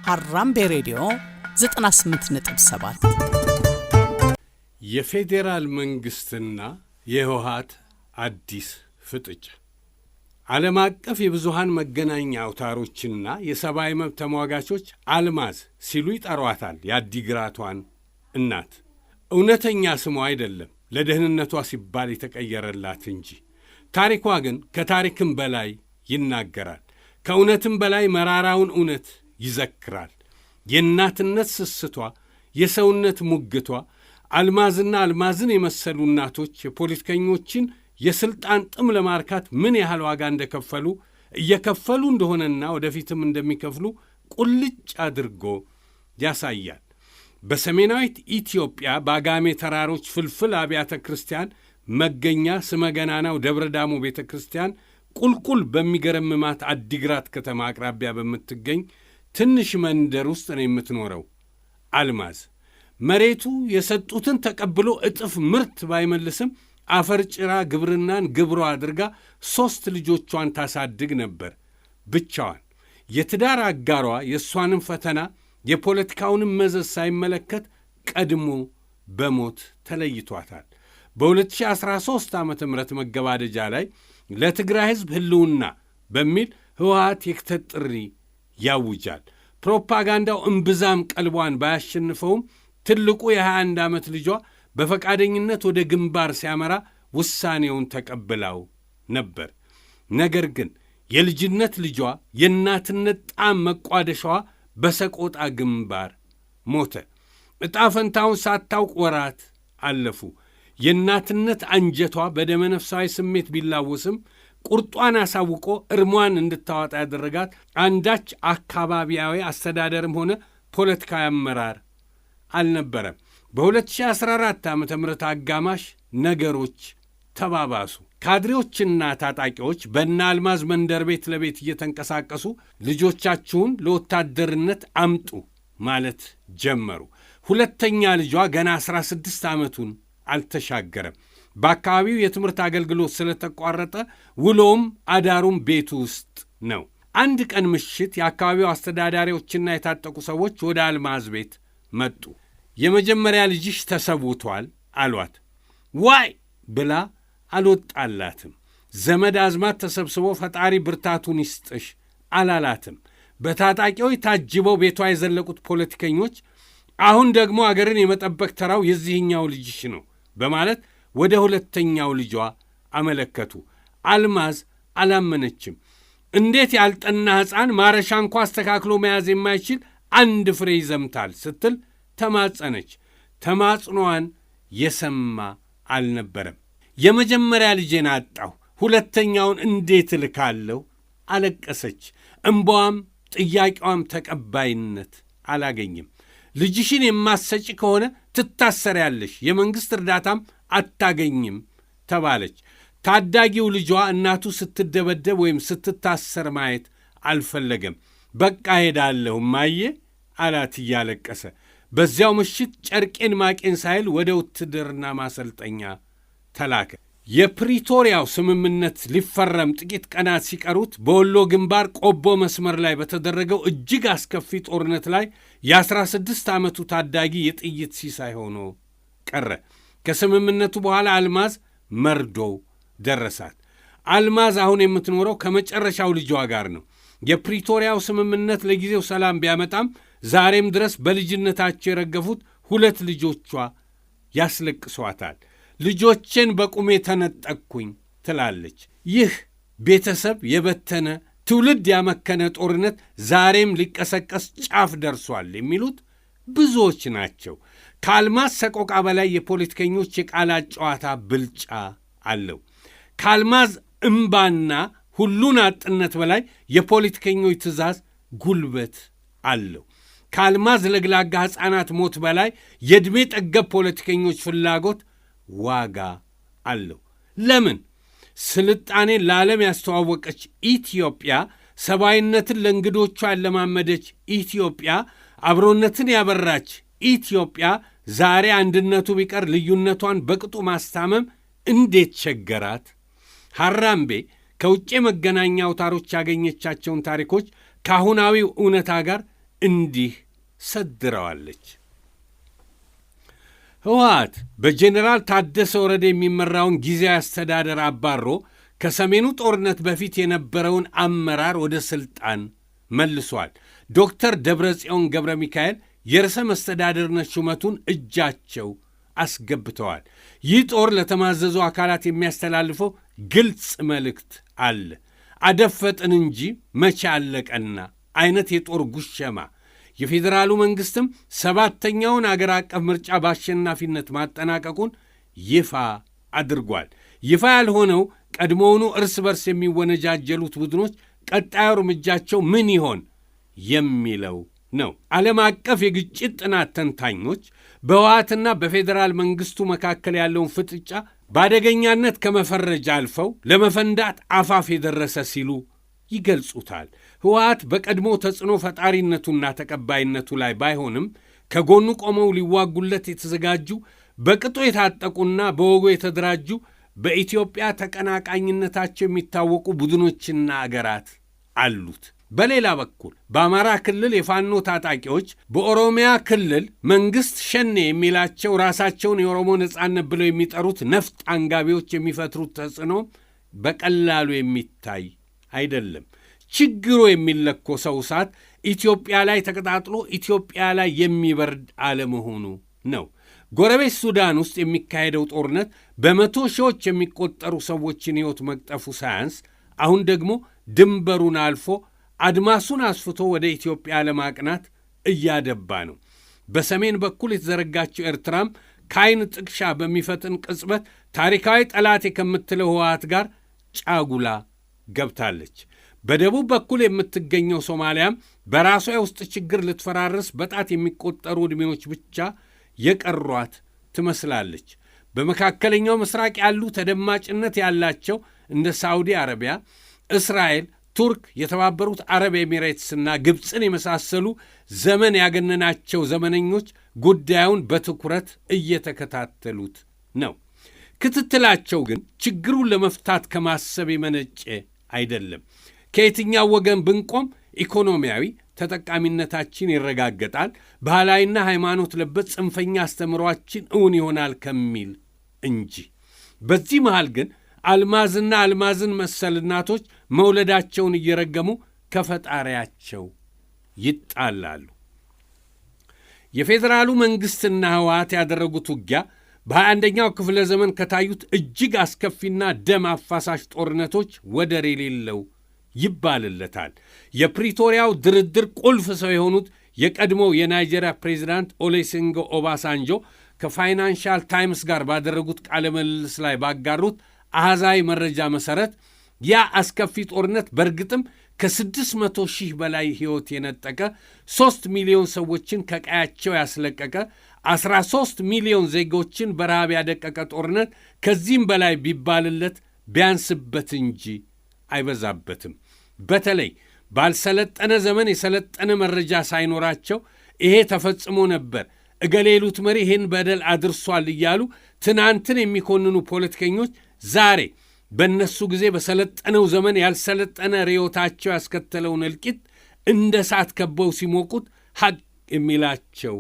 ሀራምቤ ሬዲዮ 98.7 የፌዴራል መንግስትና የህወሓት አዲስ ፍጥጫ ዓለም አቀፍ የብዙሃን መገናኛ አውታሮችና የሰብአዊ መብት ተሟጋቾች አልማዝ ሲሉ ይጠሯታል የአዲግራቷን እናት። እውነተኛ ስሟ አይደለም ለደህንነቷ ሲባል የተቀየረላት እንጂ ታሪኳ ግን ከታሪክም በላይ ይናገራል። ከእውነትም በላይ መራራውን እውነት ይዘክራል። የእናትነት ስስቷ፣ የሰውነት ሙግቷ አልማዝና አልማዝን የመሰሉ እናቶች የፖለቲከኞችን የሥልጣን ጥም ለማርካት ምን ያህል ዋጋ እንደከፈሉ እየከፈሉ እንደሆነና ወደፊትም እንደሚከፍሉ ቁልጭ አድርጎ ያሳያል። በሰሜናዊት ኢትዮጵያ በአጋሜ ተራሮች ፍልፍል አብያተ ክርስቲያን መገኛ ስመገናናው ደብረ ዳሞ ቤተ ክርስቲያን ቁልቁል በሚገረምማት አዲግራት ከተማ አቅራቢያ በምትገኝ ትንሽ መንደር ውስጥ ነው የምትኖረው አልማዝ። መሬቱ የሰጡትን ተቀብሎ እጥፍ ምርት ባይመልስም አፈር ጭራ ግብርናን ግብሯ አድርጋ 3 ልጆቿን ታሳድግ ነበር ብቻዋን። የትዳር አጋሯ የእሷንም ፈተና የፖለቲካውንም መዘዝ ሳይመለከት ቀድሞ በሞት ተለይቷታል። በ2013 ዓ ም መገባደጃ ላይ ለትግራይ ሕዝብ ሕልውና በሚል ህወሓት የክተት ጥሪ ያውጃል። ፕሮፓጋንዳው እምብዛም ቀልቧን ባያሸንፈውም ትልቁ የ21 ዓመት ልጇ በፈቃደኝነት ወደ ግንባር ሲያመራ ውሳኔውን ተቀብላው ነበር። ነገር ግን የልጅነት ልጇ የእናትነት ጣም መቋደሻዋ በሰቆጣ ግንባር ሞተ። ዕጣ ፈንታውን ሳታውቅ ወራት አለፉ። የእናትነት አንጀቷ በደመነፍሳዊ ስሜት ቢላወስም ቁርጧን አሳውቆ እርሟን እንድታወጣ ያደረጋት አንዳች አካባቢያዊ አስተዳደርም ሆነ ፖለቲካዊ አመራር አልነበረም። በ2014 ዓ ም አጋማሽ ነገሮች ተባባሱ። ካድሬዎችና ታጣቂዎች በእነ አልማዝ መንደር ቤት ለቤት እየተንቀሳቀሱ ልጆቻችሁን ለወታደርነት አምጡ ማለት ጀመሩ። ሁለተኛ ልጇ ገና 16 ዓመቱን አልተሻገረም። በአካባቢው የትምህርት አገልግሎት ስለተቋረጠ ውሎም አዳሩም ቤቱ ውስጥ ነው። አንድ ቀን ምሽት የአካባቢው አስተዳዳሪዎችና የታጠቁ ሰዎች ወደ አልማዝ ቤት መጡ። የመጀመሪያ ልጅሽ ተሰውቷል አሏት። ዋይ ብላ አልወጣላትም። ዘመድ አዝማት ተሰብስቦ ፈጣሪ ብርታቱን ይስጥሽ አላላትም። በታጣቂዎች ታጅበው ቤቷ የዘለቁት ፖለቲከኞች አሁን ደግሞ አገርን የመጠበቅ ተራው የዚህኛው ልጅሽ ነው በማለት ወደ ሁለተኛው ልጇ አመለከቱ። አልማዝ አላመነችም። እንዴት ያልጠና ሕፃን ማረሻ እንኳ አስተካክሎ መያዝ የማይችል አንድ ፍሬ ይዘምታል ስትል ተማጸነች። ተማጽኗን የሰማ አልነበረም። የመጀመሪያ ልጄን አጣሁ፣ ሁለተኛውን እንዴት እልካለሁ አለቀሰች። እምባዋም ጥያቄዋም ተቀባይነት አላገኝም። ልጅሽን የማሰጪ ከሆነ ትታሰሪያለሽ፣ የመንግሥት እርዳታም አታገኝም ተባለች። ታዳጊው ልጇ እናቱ ስትደበደብ ወይም ስትታሰር ማየት አልፈለገም። በቃ ሄዳለሁ እማዬ አላት እያለቀሰ። በዚያው ምሽት ጨርቄን ማቄን ሳይል ወደ ውትድርና ማሰልጠኛ ተላከ። የፕሪቶሪያው ስምምነት ሊፈረም ጥቂት ቀናት ሲቀሩት በወሎ ግንባር ቆቦ መስመር ላይ በተደረገው እጅግ አስከፊ ጦርነት ላይ የ16 ዓመቱ ታዳጊ የጥይት ሲሳይ ሆኖ ቀረ። ከስምምነቱ በኋላ አልማዝ መርዶው ደረሳት። አልማዝ አሁን የምትኖረው ከመጨረሻው ልጇ ጋር ነው። የፕሪቶሪያው ስምምነት ለጊዜው ሰላም ቢያመጣም ዛሬም ድረስ በልጅነታቸው የረገፉት 2 ልጆቿ ያስለቅሷታል። ልጆቼን በቁሜ ተነጠቅኩኝ ትላለች። ይህ ቤተሰብ የበተነ ትውልድ ያመከነ ጦርነት ዛሬም ሊቀሰቀስ ጫፍ ደርሷል የሚሉት ብዙዎች ናቸው። ከአልማዝ ሰቆቃ በላይ የፖለቲከኞች የቃላት ጨዋታ ብልጫ አለው። ከአልማዝ እምባና ሁሉን አጥነት በላይ የፖለቲከኞች ትእዛዝ ጉልበት አለው። ከአልማዝ ለግላጋ ሕፃናት ሞት በላይ የዕድሜ ጠገብ ፖለቲከኞች ፍላጎት ዋጋ አለው። ለምን? ስልጣኔን ለዓለም ያስተዋወቀች ኢትዮጵያ፣ ሰብአዊነትን ለእንግዶቿ ያለማመደች ኢትዮጵያ፣ አብሮነትን ያበራች ኢትዮጵያ ዛሬ አንድነቱ ቢቀር ልዩነቷን በቅጡ ማስታመም እንዴት ቸገራት? ሐራምቤ ከውጭ መገናኛ አውታሮች ያገኘቻቸውን ታሪኮች ከአሁናዊው እውነታ ጋር እንዲህ ሰድረዋለች። ህወሓት በጄኔራል ታደሰ ወረደ የሚመራውን ጊዜያዊ አስተዳደር አባሮ ከሰሜኑ ጦርነት በፊት የነበረውን አመራር ወደ ሥልጣን መልሷል። ዶክተር ደብረጽዮን ገብረ ሚካኤል የርዕሰ መስተዳድርነት ሹመቱን እጃቸው አስገብተዋል። ይህ ጦር ለተማዘዙ አካላት የሚያስተላልፈው ግልጽ መልእክት አለ። አደፈጥን እንጂ መቼ አለቀና አይነት የጦር ጉሸማ። የፌዴራሉ መንግሥትም 7ተኛውን አገር አቀፍ ምርጫ በአሸናፊነት ማጠናቀቁን ይፋ አድርጓል። ይፋ ያልሆነው ቀድሞውኑ እርስ በርስ የሚወነጃጀሉት ቡድኖች ቀጣዩ እርምጃቸው ምን ይሆን የሚለው ነው። ዓለም አቀፍ የግጭት ጥናት ተንታኞች በህወሓትና በፌዴራል መንግሥቱ መካከል ያለውን ፍጥጫ በአደገኛነት ከመፈረጅ አልፈው ለመፈንዳት አፋፍ የደረሰ ሲሉ ይገልጹታል። ህወሓት በቀድሞ ተጽዕኖ ፈጣሪነቱና ተቀባይነቱ ላይ ባይሆንም ከጎኑ ቆመው ሊዋጉለት የተዘጋጁ በቅጡ የታጠቁና በወጉ የተደራጁ በኢትዮጵያ ተቀናቃኝነታቸው የሚታወቁ ቡድኖችና አገራት አሉት። በሌላ በኩል በአማራ ክልል የፋኖ ታጣቂዎች በኦሮሚያ ክልል መንግሥት ሸኔ የሚላቸው ራሳቸውን የኦሮሞ ነጻነት ብለው የሚጠሩት ነፍጥ አንጋቢዎች የሚፈጥሩት ተጽዕኖ በቀላሉ የሚታይ አይደለም። ችግሩ የሚለኮሰው እሳት ኢትዮጵያ ላይ ተቀጣጥሎ ኢትዮጵያ ላይ የሚበርድ አለመሆኑ ነው። ጎረቤት ሱዳን ውስጥ የሚካሄደው ጦርነት በመቶ ሺዎች የሚቆጠሩ ሰዎችን ሕይወት መቅጠፉ ሳያንስ አሁን ደግሞ ድንበሩን አልፎ አድማሱን አስፍቶ ወደ ኢትዮጵያ ለማቅናት እያደባ ነው። በሰሜን በኩል የተዘረጋችው ኤርትራም ከዓይን ጥቅሻ በሚፈጥን ቅጽበት ታሪካዊ ጠላቴ ከምትለው ህወሓት ጋር ጫጉላ ገብታለች። በደቡብ በኩል የምትገኘው ሶማሊያም በራሷ የውስጥ ችግር ልትፈራርስ በጣት የሚቆጠሩ ዕድሜዎች ብቻ የቀሯት ትመስላለች። በመካከለኛው ምስራቅ ያሉ ተደማጭነት ያላቸው እንደ ሳዑዲ አረቢያ፣ እስራኤል፣ ቱርክ፣ የተባበሩት አረብ ኤሚሬትስና ግብፅን የመሳሰሉ ዘመን ያገነናቸው ዘመነኞች ጉዳዩን በትኩረት እየተከታተሉት ነው። ክትትላቸው ግን ችግሩን ለመፍታት ከማሰብ የመነጨ አይደለም። ከየትኛው ወገን ብንቆም ኢኮኖሚያዊ ተጠቃሚነታችን ይረጋገጣል፣ ባህላዊና ሃይማኖት ለበስ ጽንፈኛ አስተምሯችን እውን ይሆናል ከሚል እንጂ። በዚህ መሃል ግን አልማዝና አልማዝን መሰል እናቶች መውለዳቸውን እየረገሙ ከፈጣሪያቸው ይጣላሉ። የፌዴራሉ መንግሥትና ህወሓት ያደረጉት ውጊያ በ21ኛው ክፍለ ዘመን ከታዩት እጅግ አስከፊና ደም አፋሳሽ ጦርነቶች ወደር የሌለው ይባልለታል። የፕሪቶሪያው ድርድር ቁልፍ ሰው የሆኑት የቀድሞው የናይጄሪያ ፕሬዚዳንት ኦሉሴጉን ኦባሳንጆ ከፋይናንሻል ታይምስ ጋር ባደረጉት ቃለ ምልልስ ላይ ባጋሩት አሃዛዊ መረጃ መሠረት ያ አስከፊ ጦርነት በእርግጥም ከ600 ሺህ በላይ ሕይወት የነጠቀ 3 ሚሊዮን ሰዎችን ከቀያቸው ያስለቀቀ 13 ሚሊዮን ዜጎችን በረሃብ ያደቀቀ ጦርነት ከዚህም በላይ ቢባልለት ቢያንስበት እንጂ አይበዛበትም። በተለይ ባልሰለጠነ ዘመን የሰለጠነ መረጃ ሳይኖራቸው ይሄ ተፈጽሞ ነበር፣ እገሌ ሉት መሪ ይህን በደል አድርሷል እያሉ ትናንትን የሚኮንኑ ፖለቲከኞች ዛሬ በእነሱ ጊዜ በሰለጠነው ዘመን ያልሰለጠነ ርዮታቸው ያስከተለውን እልቂት እንደ እሳት ከበው ሲሞቁት ሐቅ የሚላቸው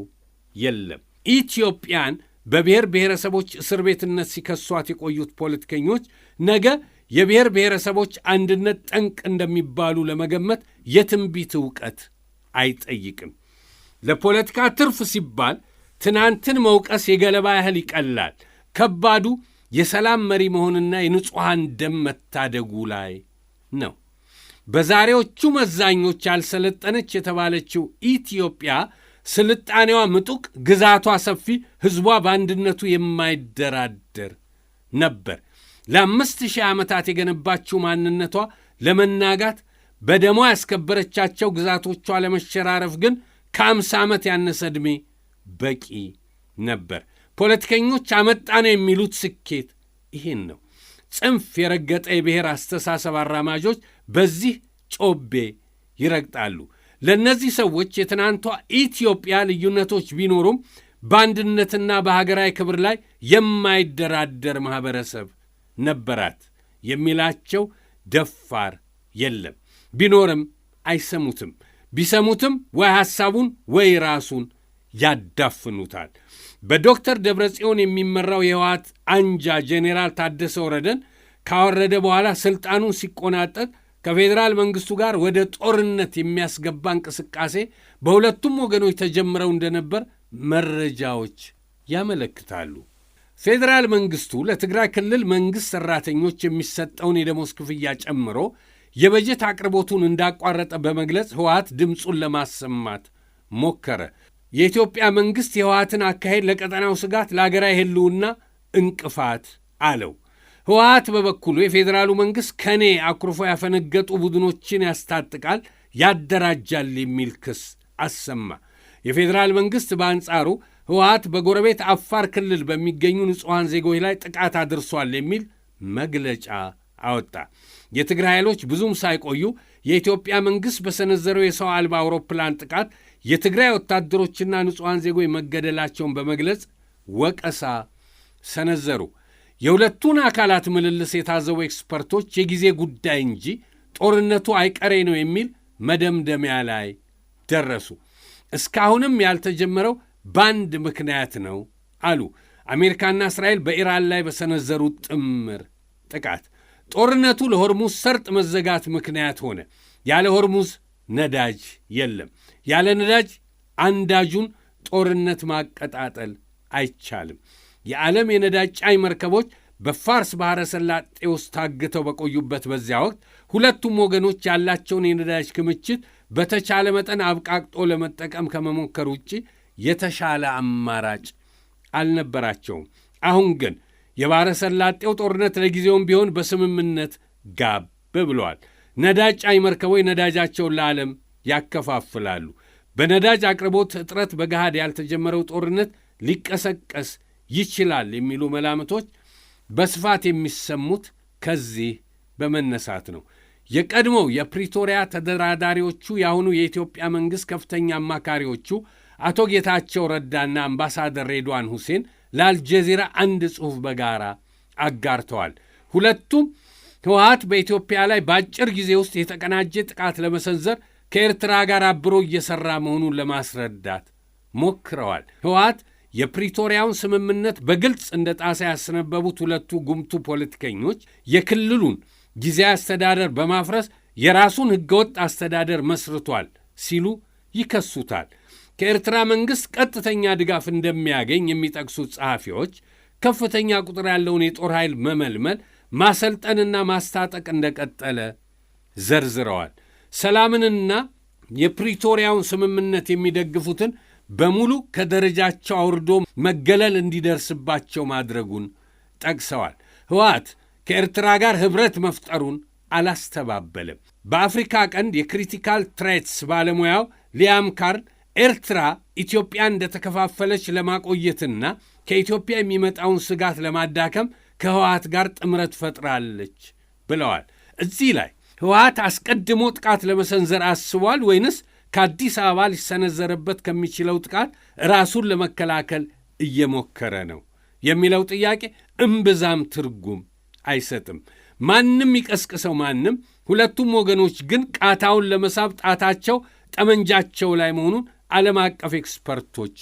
የለም። ኢትዮጵያን በብሔር ብሔረሰቦች እስር ቤትነት ሲከሷት የቆዩት ፖለቲከኞች ነገ የብሔር ብሔረሰቦች አንድነት ጠንቅ እንደሚባሉ ለመገመት የትንቢት ዕውቀት አይጠይቅም። ለፖለቲካ ትርፍ ሲባል ትናንትን መውቀስ የገለባ ያህል ይቀላል። ከባዱ የሰላም መሪ መሆንና የንጹሐን ደም መታደጉ ላይ ነው። በዛሬዎቹ መዛኞች ያልሰለጠነች የተባለችው ኢትዮጵያ ስልጣኔዋ ምጡቅ፣ ግዛቷ ሰፊ፣ ሕዝቧ በአንድነቱ የማይደራደር ነበር። ለ5000 ዓመታት የገነባችው ማንነቷ ለመናጋት በደሟ ያስከበረቻቸው ግዛቶቿ ለመሸራረፍ ግን ከ50 ዓመት ያነሰ ዕድሜ በቂ ነበር። ፖለቲከኞች አመጣነው የሚሉት ስኬት ይሄን ነው። ጽንፍ የረገጠ የብሔር አስተሳሰብ አራማጆች በዚህ ጮቤ ይረግጣሉ። ለእነዚህ ሰዎች የትናንቷ ኢትዮጵያ ልዩነቶች ቢኖሩም በአንድነትና በሀገራዊ ክብር ላይ የማይደራደር ማኅበረሰብ ነበራት የሚላቸው ደፋር የለም። ቢኖርም አይሰሙትም። ቢሰሙትም ወይ ሐሳቡን ወይ ራሱን ያዳፍኑታል። በዶክተር ደብረጽዮን የሚመራው የህወሓት አንጃ ጄኔራል ታደሰ ወረደን ካወረደ በኋላ ሥልጣኑን ሲቆናጠጥ ከፌዴራል መንግሥቱ ጋር ወደ ጦርነት የሚያስገባ እንቅስቃሴ በሁለቱም ወገኖች ተጀምረው እንደነበር መረጃዎች ያመለክታሉ። ፌዴራል መንግሥቱ ለትግራይ ክልል መንግሥት ሠራተኞች የሚሰጠውን የደሞዝ ክፍያ ጨምሮ የበጀት አቅርቦቱን እንዳቋረጠ በመግለጽ ህወሓት ድምፁን ለማሰማት ሞከረ። የኢትዮጵያ መንግሥት የህወሓትን አካሄድ ለቀጠናው ስጋት፣ ለአገራዊ ህልውና እንቅፋት አለው። ህወሓት በበኩሉ የፌዴራሉ መንግሥት ከኔ አኩርፎ ያፈነገጡ ቡድኖችን ያስታጥቃል፣ ያደራጃል የሚል ክስ አሰማ። የፌዴራል መንግሥት በአንጻሩ ህወሓት በጎረቤት አፋር ክልል በሚገኙ ንጹሐን ዜጎች ላይ ጥቃት አድርሷል የሚል መግለጫ አወጣ። የትግራይ ኃይሎች ብዙም ሳይቆዩ የኢትዮጵያ መንግሥት በሰነዘረው የሰው አልባ አውሮፕላን ጥቃት የትግራይ ወታደሮችና ንጹሐን ዜጎች መገደላቸውን በመግለጽ ወቀሳ ሰነዘሩ። የሁለቱን አካላት ምልልስ የታዘቡ ኤክስፐርቶች የጊዜ ጉዳይ እንጂ ጦርነቱ አይቀሬ ነው የሚል መደምደሚያ ላይ ደረሱ። እስካሁንም ያልተጀመረው በአንድ ምክንያት ነው አሉ። አሜሪካና እስራኤል በኢራን ላይ በሰነዘሩት ጥምር ጥቃት ጦርነቱ ለሆርሙዝ ሰርጥ መዘጋት ምክንያት ሆነ። ያለ ሆርሙዝ ነዳጅ የለም። ያለ ነዳጅ አንዳጁን ጦርነት ማቀጣጠል አይቻልም። የዓለም የነዳጅ ጫኝ መርከቦች በፋርስ ባሕረ ሰላጤ ውስጥ ታግተው በቆዩበት በዚያ ወቅት ሁለቱም ወገኖች ያላቸውን የነዳጅ ክምችት በተቻለ መጠን አብቃቅጦ ለመጠቀም ከመሞከር ውጭ የተሻለ አማራጭ አልነበራቸውም። አሁን ግን የባሕረ ሰላጤው ጦርነት ለጊዜውም ቢሆን በስምምነት ጋብ ብለዋል። ነዳጅ ጫኝ መርከቦች ነዳጃቸውን ለዓለም ያከፋፍላሉ። በነዳጅ አቅርቦት እጥረት በገሃድ ያልተጀመረው ጦርነት ሊቀሰቀስ ይችላል የሚሉ መላምቶች በስፋት የሚሰሙት ከዚህ በመነሳት ነው። የቀድሞው የፕሪቶሪያ ተደራዳሪዎቹ የአሁኑ የኢትዮጵያ መንግሥት ከፍተኛ አማካሪዎቹ አቶ ጌታቸው ረዳና አምባሳደር ሬድዋን ሁሴን ለአልጀዚራ አንድ ጽሑፍ በጋራ አጋርተዋል። ሁለቱም ህወሓት በኢትዮጵያ ላይ በአጭር ጊዜ ውስጥ የተቀናጀ ጥቃት ለመሰንዘር ከኤርትራ ጋር አብሮ እየሠራ መሆኑን ለማስረዳት ሞክረዋል። ህወሓት የፕሪቶሪያውን ስምምነት በግልጽ እንደ ጣሳ ያስነበቡት ሁለቱ ጉምቱ ፖለቲከኞች የክልሉን ጊዜያዊ አስተዳደር በማፍረስ የራሱን ህገወጥ አስተዳደር መስርቷል ሲሉ ይከሱታል። ከኤርትራ መንግሥት ቀጥተኛ ድጋፍ እንደሚያገኝ የሚጠቅሱት ጸሐፊዎች ከፍተኛ ቁጥር ያለውን የጦር ኃይል መመልመል፣ ማሰልጠንና ማስታጠቅ እንደቀጠለ ዘርዝረዋል። ሰላምንና የፕሪቶሪያውን ስምምነት የሚደግፉትን በሙሉ ከደረጃቸው አውርዶ መገለል እንዲደርስባቸው ማድረጉን ጠቅሰዋል። ህወሓት ከኤርትራ ጋር ኅብረት መፍጠሩን አላስተባበለም። በአፍሪካ ቀንድ የክሪቲካል ትሬትስ ባለሙያው ሊያም ካርል ኤርትራ ኢትዮጵያን እንደተከፋፈለች ለማቆየትና ከኢትዮጵያ የሚመጣውን ስጋት ለማዳከም ከህወሓት ጋር ጥምረት ፈጥራለች ብለዋል። እዚህ ላይ ህወሓት አስቀድሞ ጥቃት ለመሰንዘር አስቧል ወይንስ ከአዲስ አበባ ሊሰነዘርበት ከሚችለው ጥቃት ራሱን ለመከላከል እየሞከረ ነው የሚለው ጥያቄ እምብዛም ትርጉም አይሰጥም። ማንም ይቀስቅሰው ማንም፣ ሁለቱም ወገኖች ግን ቃታውን ለመሳብ ጣታቸው ጠመንጃቸው ላይ መሆኑን ዓለም አቀፍ ኤክስፐርቶች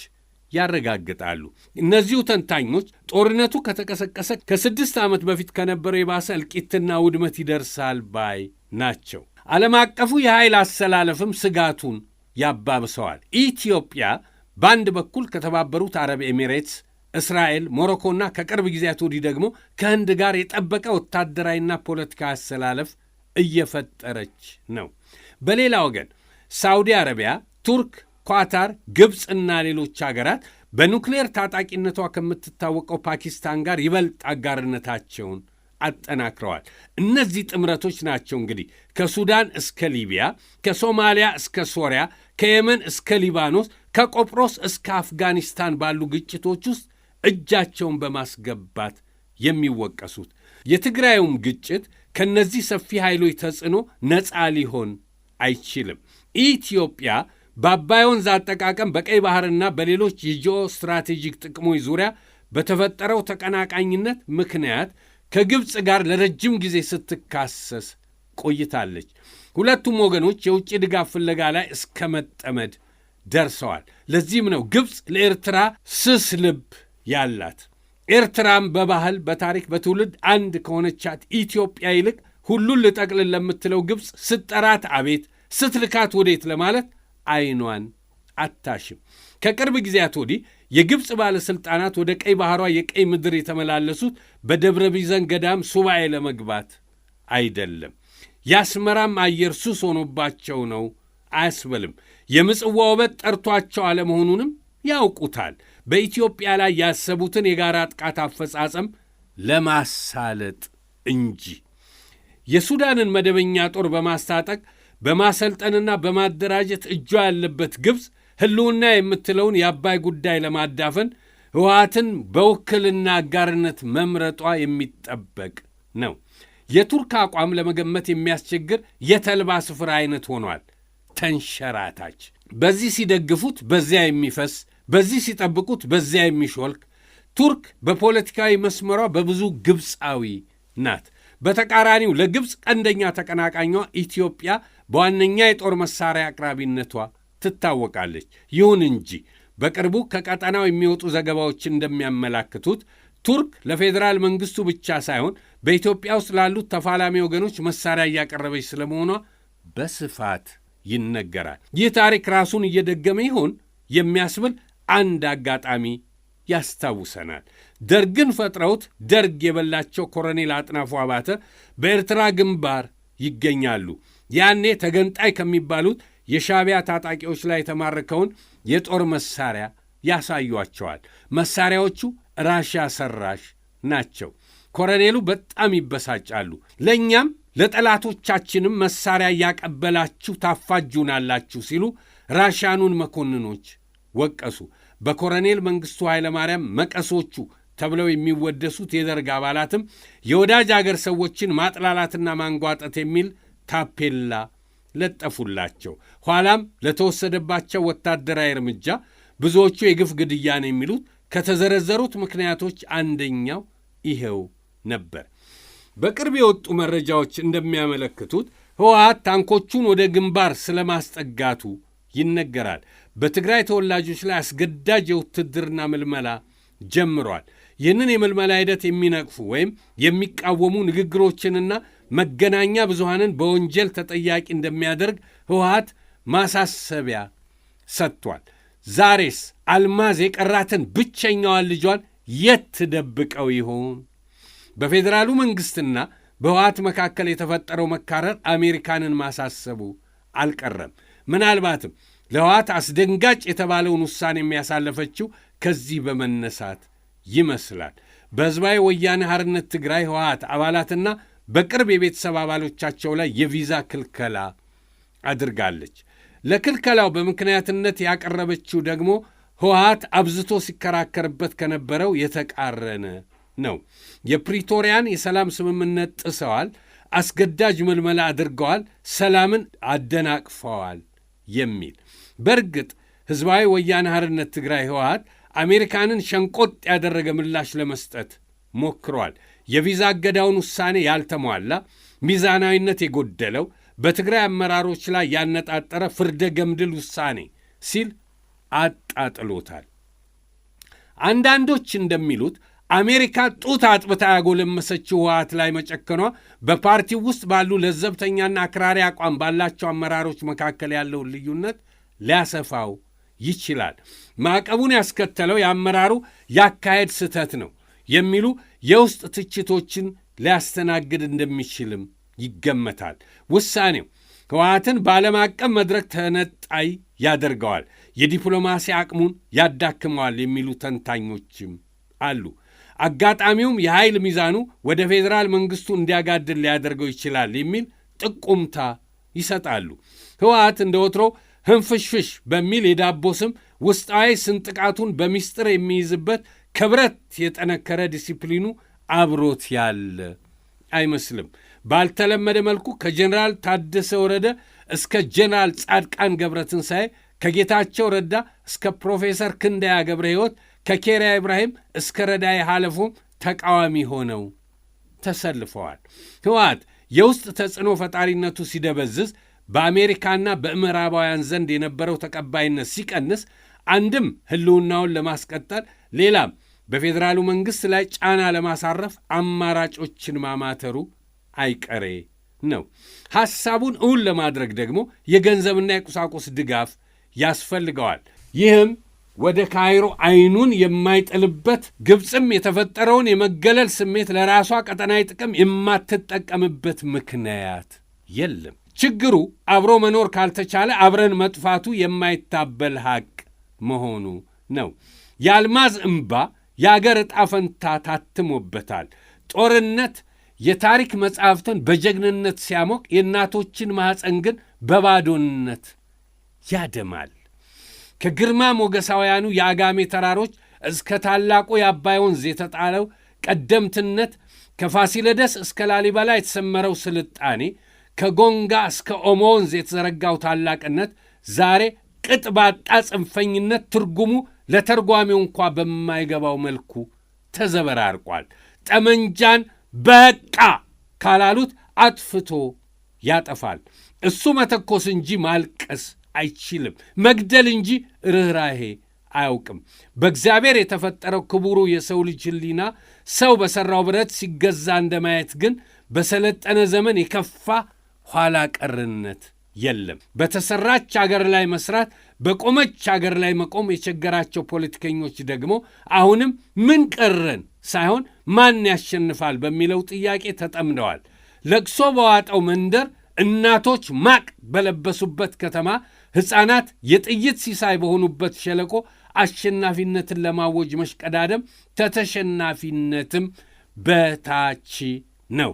ያረጋግጣሉ። እነዚሁ ተንታኞች ጦርነቱ ከተቀሰቀሰ ከ6 ዓመት በፊት ከነበረው የባሰ እልቂትና ውድመት ይደርሳል ባይ ናቸው። ዓለም አቀፉ የኃይል አሰላለፍም ስጋቱን ያባብሰዋል። ኢትዮጵያ በአንድ በኩል ከተባበሩት አረብ ኤሚሬትስ፣ እስራኤል፣ ሞሮኮና ከቅርብ ጊዜያት ወዲህ ደግሞ ከህንድ ጋር የጠበቀ ወታደራዊና ፖለቲካ አሰላለፍ እየፈጠረች ነው። በሌላ ወገን ሳውዲ አረቢያ፣ ቱርክ፣ ኳታር፣ ግብፅና ሌሎች አገራት በኑክሌር ታጣቂነቷ ከምትታወቀው ፓኪስታን ጋር ይበልጥ አጋርነታቸውን አጠናክረዋል። እነዚህ ጥምረቶች ናቸው እንግዲህ ከሱዳን እስከ ሊቢያ፣ ከሶማሊያ እስከ ሶሪያ፣ ከየመን እስከ ሊባኖስ፣ ከቆጵሮስ እስከ አፍጋኒስታን ባሉ ግጭቶች ውስጥ እጃቸውን በማስገባት የሚወቀሱት። የትግራዩም ግጭት ከነዚህ ሰፊ ኃይሎች ተጽዕኖ ነፃ ሊሆን አይችልም። ኢትዮጵያ በአባይ ወንዝ አጠቃቀም፣ በቀይ ባሕርና በሌሎች የጂኦ ስትራቴጂክ ጥቅሞች ዙሪያ በተፈጠረው ተቀናቃኝነት ምክንያት ከግብፅ ጋር ለረጅም ጊዜ ስትካሰስ ቆይታለች። ሁለቱም ወገኖች የውጭ ድጋፍ ፍለጋ ላይ እስከ መጠመድ ደርሰዋል። ለዚህም ነው ግብፅ ለኤርትራ ስስ ልብ ያላት። ኤርትራም በባህል በታሪክ በትውልድ አንድ ከሆነቻት ኢትዮጵያ ይልቅ ሁሉን ልጠቅልል ለምትለው ግብፅ ስትጠራት አቤት ስትልካት ወዴት ለማለት አይኗን አታሽም። ከቅርብ ጊዜያት ወዲህ የግብፅ ባለሥልጣናት ወደ ቀይ ባሕሯ የቀይ ምድር የተመላለሱት በደብረ ቢዘን ገዳም ሱባኤ ለመግባት አይደለም። የአስመራም አየር ሱስ ሆኖባቸው ነው አያስበልም። የምጽዋ ውበት ጠርቷቸው አለመሆኑንም ያውቁታል። በኢትዮጵያ ላይ ያሰቡትን የጋራ ጥቃት አፈጻጸም ለማሳለጥ እንጂ የሱዳንን መደበኛ ጦር በማስታጠቅ በማሰልጠንና በማደራጀት እጇ ያለበት ግብፅ ሕልውና የምትለውን የአባይ ጉዳይ ለማዳፈን ህወሓትን በውክልና አጋርነት መምረጧ የሚጠበቅ ነው። የቱርክ አቋም ለመገመት የሚያስቸግር የተልባ ስፍራ አይነት ሆኗል። ተንሸራታች፣ በዚህ ሲደግፉት በዚያ የሚፈስ፣ በዚህ ሲጠብቁት በዚያ የሚሾልክ። ቱርክ በፖለቲካዊ መስመሯ በብዙ ግብፃዊ ናት። በተቃራኒው ለግብፅ ቀንደኛ ተቀናቃኟ ኢትዮጵያ በዋነኛ የጦር መሳሪያ አቅራቢነቷ ትታወቃለች። ይሁን እንጂ በቅርቡ ከቀጠናው የሚወጡ ዘገባዎች እንደሚያመላክቱት ቱርክ ለፌዴራል መንግስቱ ብቻ ሳይሆን በኢትዮጵያ ውስጥ ላሉት ተፋላሚ ወገኖች መሳሪያ እያቀረበች ስለመሆኗ በስፋት ይነገራል። ይህ ታሪክ ራሱን እየደገመ ይሆን የሚያስብል አንድ አጋጣሚ ያስታውሰናል። ደርግን ፈጥረውት ደርግ የበላቸው ኮሎኔል አጥናፉ አባተ በኤርትራ ግንባር ይገኛሉ። ያኔ ተገንጣይ ከሚባሉት የሻዕቢያ ታጣቂዎች ላይ የተማረከውን የጦር መሳሪያ ያሳዩአቸዋል። መሳሪያዎቹ ራሽያ ሰራሽ ናቸው። ኮሎኔሉ በጣም ይበሳጫሉ። ለእኛም ለጠላቶቻችንም መሳሪያ እያቀበላችሁ ታፋጁናላችሁ ሲሉ ራሽያኑን መኮንኖች ወቀሱ። በኮሎኔል መንግሥቱ ኃይለማርያም መቀሶቹ ተብለው የሚወደሱት የደርግ አባላትም የወዳጅ አገር ሰዎችን ማጥላላትና ማንጓጠት የሚል ታፔላ ለጠፉላቸው። ኋላም ለተወሰደባቸው ወታደራዊ እርምጃ ብዙዎቹ የግፍ ግድያ ነው የሚሉት ከተዘረዘሩት ምክንያቶች አንደኛው ይሄው ነበር። በቅርብ የወጡ መረጃዎች እንደሚያመለክቱት ህወሓት ታንኮቹን ወደ ግንባር ስለማስጠጋቱ ይነገራል። በትግራይ ተወላጆች ላይ አስገዳጅ የውትድርና ምልመላ ጀምሯል። ይህንን የምልመላ ሂደት የሚነቅፉ ወይም የሚቃወሙ ንግግሮችንና መገናኛ ብዙሃንን በወንጀል ተጠያቂ እንደሚያደርግ ህወሓት ማሳሰቢያ ሰጥቷል። ዛሬስ አልማዝ የቀራትን ብቸኛዋን ልጇን የት ትደብቀው ይሆን? በፌዴራሉ መንግሥትና በህወሓት መካከል የተፈጠረው መካረር አሜሪካንን ማሳሰቡ አልቀረም። ምናልባትም ለህወሓት አስደንጋጭ የተባለውን ውሳኔ የሚያሳለፈችው ከዚህ በመነሳት ይመስላል። በሕዝባዊ ወያነ ሓርነት ትግራይ ህወሓት አባላትና በቅርብ የቤተሰብ አባሎቻቸው ላይ የቪዛ ክልከላ አድርጋለች። ለክልከላው በምክንያትነት ያቀረበችው ደግሞ ህወሓት አብዝቶ ሲከራከርበት ከነበረው የተቃረነ ነው። የፕሪቶሪያን የሰላም ስምምነት ጥሰዋል፣ አስገዳጅ ምልመላ አድርገዋል፣ ሰላምን አደናቅፈዋል የሚል። በእርግጥ ሕዝባዊ ወያነ ሓርነት ትግራይ ህወሓት አሜሪካንን ሸንቆጥ ያደረገ ምላሽ ለመስጠት ሞክሯል። የቪዛ እገዳውን ውሳኔ ያልተሟላ፣ ሚዛናዊነት የጎደለው፣ በትግራይ አመራሮች ላይ ያነጣጠረ ፍርደ ገምድል ውሳኔ ሲል አጣጥሎታል። አንዳንዶች እንደሚሉት አሜሪካ ጡት አጥብታ ያጎለመሰችው ህወሓት ላይ መጨከኗ በፓርቲው ውስጥ ባሉ ለዘብተኛና አክራሪ አቋም ባላቸው አመራሮች መካከል ያለውን ልዩነት ሊያሰፋው ይችላል። ማዕቀቡን ያስከተለው የአመራሩ ያካሄድ ስህተት ነው የሚሉ የውስጥ ትችቶችን ሊያስተናግድ እንደሚችልም ይገመታል። ውሳኔው ህወሓትን በዓለም አቀፍ መድረክ ተነጣይ ያደርገዋል፣ የዲፕሎማሲ አቅሙን ያዳክመዋል የሚሉ ተንታኞችም አሉ። አጋጣሚውም የኃይል ሚዛኑ ወደ ፌዴራል መንግሥቱ እንዲያጋድል ሊያደርገው ይችላል የሚል ጥቁምታ ይሰጣሉ። ህወሓት እንደ ወትሮ ህንፍሽፍሽ በሚል የዳቦ ስም ውስጣዊ ስንጥቃቱን በሚስጥር የሚይዝበት ከብረት የጠነከረ ዲሲፕሊኑ አብሮት ያለ አይመስልም። ባልተለመደ መልኩ ከጀኔራል ታደሰ ወረደ እስከ ጀኔራል ጻድቃን ገብረትንሳኤ፣ ከጌታቸው ረዳ እስከ ፕሮፌሰር ክንደያ ገብረ ሕይወት፣ ከኬሪያ ኢብራሂም እስከ ረዳይ ሐለፎም ተቃዋሚ ሆነው ተሰልፈዋል። ህወሓት የውስጥ ተጽዕኖ ፈጣሪነቱ ሲደበዝዝ በአሜሪካና በምዕራባውያን ዘንድ የነበረው ተቀባይነት ሲቀንስ አንድም ሕልውናውን ለማስቀጠል ሌላም በፌዴራሉ መንግሥት ላይ ጫና ለማሳረፍ አማራጮችን ማማተሩ አይቀሬ ነው። ሐሳቡን እውን ለማድረግ ደግሞ የገንዘብና የቁሳቁስ ድጋፍ ያስፈልገዋል። ይህም ወደ ካይሮ አይኑን የማይጥልበት ግብፅም የተፈጠረውን የመገለል ስሜት ለራሷ ቀጠናዊ ጥቅም የማትጠቀምበት ምክንያት የለም። ችግሩ አብሮ መኖር ካልተቻለ አብረን መጥፋቱ የማይታበል ሐቅ መሆኑ ነው። የአልማዝ እምባ የአገር ዕጣ ፈንታ ታትሞበታል። ጦርነት የታሪክ መጻሕፍትን በጀግንነት ሲያሞቅ የእናቶችን ማኅፀን ግን በባዶነት ያደማል። ከግርማ ሞገሳውያኑ የአጋሜ ተራሮች እስከ ታላቁ የአባይ ወንዝ የተጣለው ቀደምትነት፣ ከፋሲለደስ እስከ ላሊበላ የተሰመረው ስልጣኔ፣ ከጎንጋ እስከ ኦሞ ወንዝ የተዘረጋው ታላቅነት ዛሬ ቅጥ ባጣ ጽንፈኝነት ትርጉሙ ለተርጓሚው እንኳ በማይገባው መልኩ ተዘበራርቋል። ጠመንጃን በቃ ካላሉት አጥፍቶ ያጠፋል። እሱ መተኮስ እንጂ ማልቀስ አይችልም። መግደል እንጂ ርኅራሄ አያውቅም። በእግዚአብሔር የተፈጠረው ክቡሩ የሰው ልጅ ሕሊና ሰው በሠራው ብረት ሲገዛ እንደማየት ግን በሰለጠነ ዘመን የከፋ ኋላ ቀርነት የለም። በተሠራች አገር ላይ መሥራት፣ በቆመች አገር ላይ መቆም የቸገራቸው ፖለቲከኞች ደግሞ አሁንም ምን ቀረን ሳይሆን ማን ያሸንፋል በሚለው ጥያቄ ተጠምደዋል። ለቅሶ በዋጠው መንደር፣ እናቶች ማቅ በለበሱበት ከተማ፣ ሕፃናት የጥይት ሲሳይ በሆኑበት ሸለቆ አሸናፊነትን ለማወጅ መሽቀዳደም ከተሸናፊነትም በታች ነው።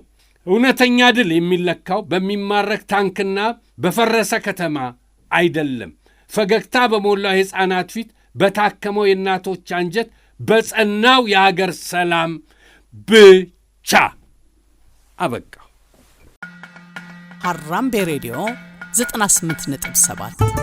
እውነተኛ ድል የሚለካው በሚማረክ ታንክና በፈረሰ ከተማ አይደለም። ፈገግታ በሞላው የሕፃናት ፊት፣ በታከመው የእናቶች አንጀት፣ በጸናው የአገር ሰላም ብቻ። አበቃ። ሀራምቤ ሬዲዮ 98.7